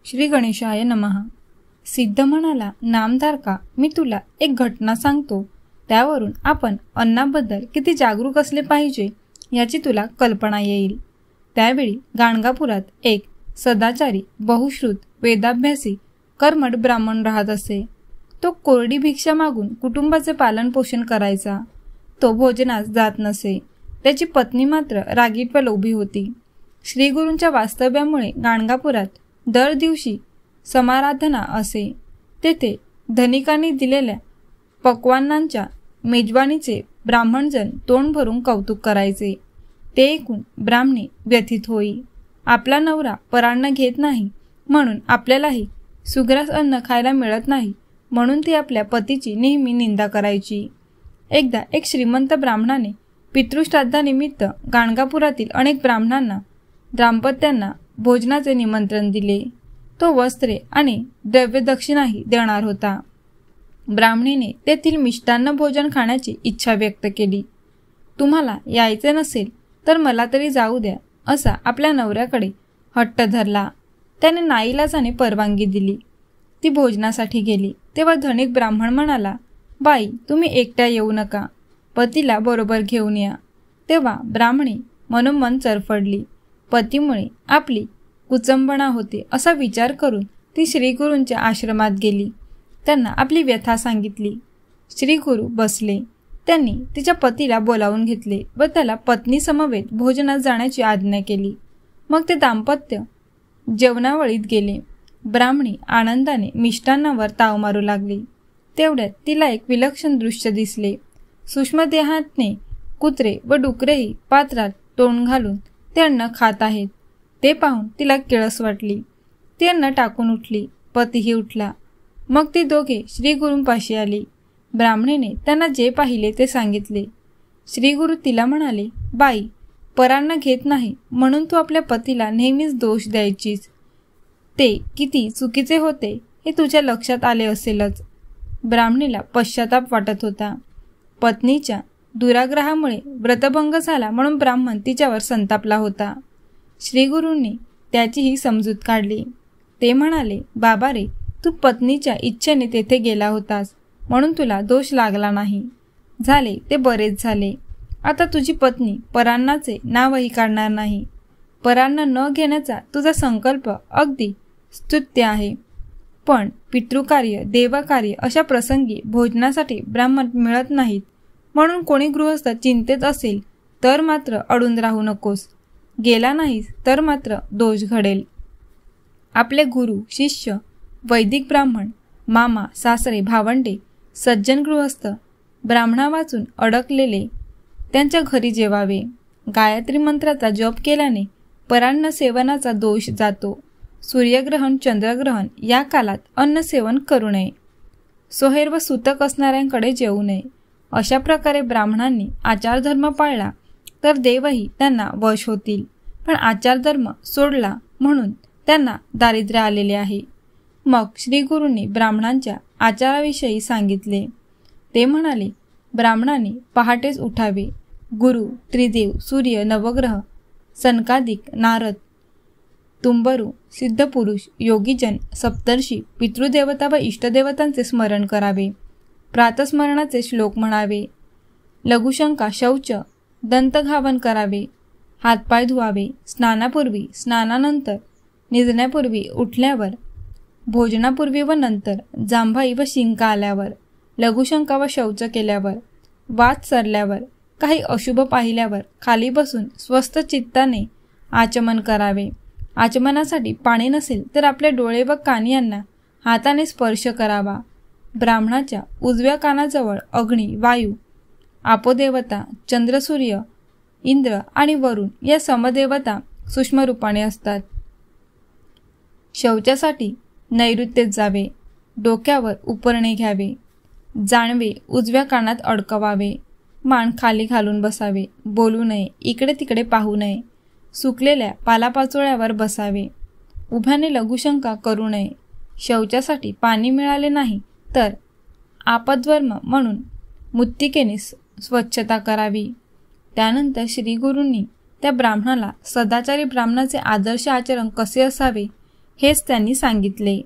श्री गणेशाय नमः. सिद्ध म्हणाला, नामधारका, मी तुला एक घटना सांगतो. त्यावरून आपण अन्नाबद्दल किती जागरूक असले पाहिजे याची तुला कल्पना येईल. त्यावेळी गाणगापुरात एक सदाचारी, बहुश्रुत, वेदाभ्यासी, कर्मठ ब्राह्मण राहत असे. तो कोरडी भिक्षा मागून कुटुंबाचे पालनपोषण करायचा. तो भोजनास जात नसे. त्याची पत्नी मात्र रागीट व लोभी होती. श्रीगुरूंच्या वास्तव्यामुळे गाणगापुरात दर दिवशी समाराधना असे. तेथे धनिकांनी दिलेल्या पक्वान्नांच्या मेजवानीचे ब्राह्मणजन तोंड भरून कौतुक करायचे. ते ऐकून ब्राह्मणी व्यथित होई. आपला नवरा परान्न घेत नाही म्हणून आपल्यालाही सुग्रास अन्न खायला मिळत नाही म्हणून ती आपल्या पतीची नेहमी निंदा करायची. एकदा एक श्रीमंत ब्राह्मणाने पितृश्राद्धानिमित्त गाणगापुरातील अनेक ब्राह्मणांना, दाम्पत्यांना भोजनाचे निमंत्रण दिले. तो वस्त्रे आणि द्रव्यदक्षिणाही देणार होता. ब्राह्मणीने तेथील मिष्टान्न भोजन खाण्याची इच्छा व्यक्त केली. तुम्हाला यायचे नसेल तर मला तरी जाऊ द्या, असा आपल्या नवऱ्याकडे हट्ट धरला. त्याने नाईलाजाने परवानगी दिली. ती भोजनासाठी गेली तेव्हा धनिक ब्राह्मण म्हणाला, बाई, तुम्ही एकट्या येऊ नका, पतीला बरोबर घेऊन या. तेव्हा ब्राह्मणी मनोमन चरफडली. पतीमुळे आपली कुचंबणा होते असा विचार करून ती श्रीगुरूंच्या आश्रमात गेली. त्यांना आपली व्यथा सांगितली. श्रीगुरू बसले. त्यांनी तिच्या पतीला बोलावून घेतले व त्याला पत्नी समवेत भोजनात जाण्याची आज्ञा केली. मग ते दाम्पत्य जेवणावळीत गेले. ब्राह्मणी आनंदाने मिष्टांनावर ताव मारू लागली. तेवढ्यात तिला एक विलक्षण दृश्य दिसले. सूक्ष्म देहातने कुत्रे व डुकरेही पात्रात तोंड घालून ते अन्न खात आहेत. ते पाहून तिला किळस वाटली. ती अन्न टाकून उठली. पतीही उठला. मग ती दोघे श्रीगुरूंपाशी आली. ब्राह्मणीने त्यांना जे पाहिले ते सांगितले. श्रीगुरू तिला म्हणाले, बाई, परान्न घेत नाही म्हणून तू आपल्या पतीला नेहमीच दोष द्यायचीस. ते किती चुकीचे होते हे तुझ्या लक्षात आले असेलच. ब्राह्मणीला पश्चाताप वाटत होता. पत्नीच्या दुराग्रहामुळे व्रतभंग झाला म्हणून ब्राह्मण तिच्यावर संतापला होता. श्रीगुरूंनी त्याचीही समजूत काढली. ते म्हणाले, बाबा रे, तू पत्नीच्या इच्छेने तेथे गेला होतास म्हणून तुला दोष लागला नाही. झाले ते बरेच झाले. आता तुझी पत्नी परान्नाचे नावही काढणार नाही. परान्न न घेण्याचा तुझा संकल्प अगदी स्तुत्य आहे. पण पितृकार्य, देवकार्य अशा प्रसंगी भोजनासाठी ब्राह्मण मिळत नाहीत म्हणून कोणी गृहस्थ चिंतेत असेल तर मात्र अडून राहू नकोस. गेला नाहीस तर मात्र दोष घडेल. आपले गुरु, शिष्य, वैदिक ब्राह्मण, मामा, सासरे, भावंडे, सज्जन गृहस्थ ब्राह्मणा वाचून अडकलेले त्यांच्या घरी जेवावे. गायत्री मंत्राचा जप केल्याने परान्न सेवनाचा दोष जातो. सूर्यग्रहण, चंद्रग्रहण या कालात अन्न सेवन करू नये. सोहेर व सूतक असणाऱ्यांकडे जेवू नये. अशा प्रकारे ब्राह्मणांनी आचारधर्म पाळला तर देवही त्यांना वश होतील. पण आचारधर्म सोडला म्हणून त्यांना दारिद्र्य आलेले आहे. मग श्रीगुरूंनी ब्राह्मणांच्या आचाराविषयी सांगितले. ते म्हणाले, ब्राह्मणांनी पहाटेच उठावे. गुरु, त्रिदेव, सूर्य, नवग्रह, सनकादिक, नारद, तुंबरू, सिद्धपुरुष, योगीजन, सप्तर्षी, पितृदेवता व इष्टदेवतांचे स्मरण करावे. प्रातस्मरणाचे श्लोक म्हणावे. लघुशंका, शौच, दंतघावन करावे. हातपाय धुवावे. स्नानापूर्वी, स्नानानंतर, निजण्यापूर्वी, उठल्यावर, भोजनापूर्वी व नंतर, जांभाई व शिंका आल्यावर, लघुशंका व शौच केल्यावर, वात सरल्यावर, काही अशुभ पाहिल्यावर खाली बसून स्वस्थ चित्ताने आचमन करावे. आचमनासाठी पाणी नसेल तर आपले डोळे व कान यांना हाताने स्पर्श करावा. ब्राह्मणाच्या उजव्या कानाजवळ अग्नी, वायू, आपोदेवता, चंद्र, सूर्य, इंद्र आणि वरुण या समदेवता सूक्ष्म रूपाने असतात. शौचासाठी नैऋत्येत जावे. डोक्यावर उपरणे घ्यावे. जानवे उजव्या कानात अडकवावे. मान खाली घालून बसावे. बोलू नये. इकडे तिकडे पाहू नये. सुकलेल्या पालापाचोळ्यावर बसावे. उभ्याने लघुशंका करू नये. शौचासाठी पाणी मिळाले नाही तर आपद्वर्म म्हणून मुत्तिकेने स्वच्छता करावी. त्यानंतर श्रीगुरूंनी त्या ब्राह्मणाला सदाचारी ब्राह्मणाचे आदर्श आचरण कसे असावे हेच त्यांनी सांगितले.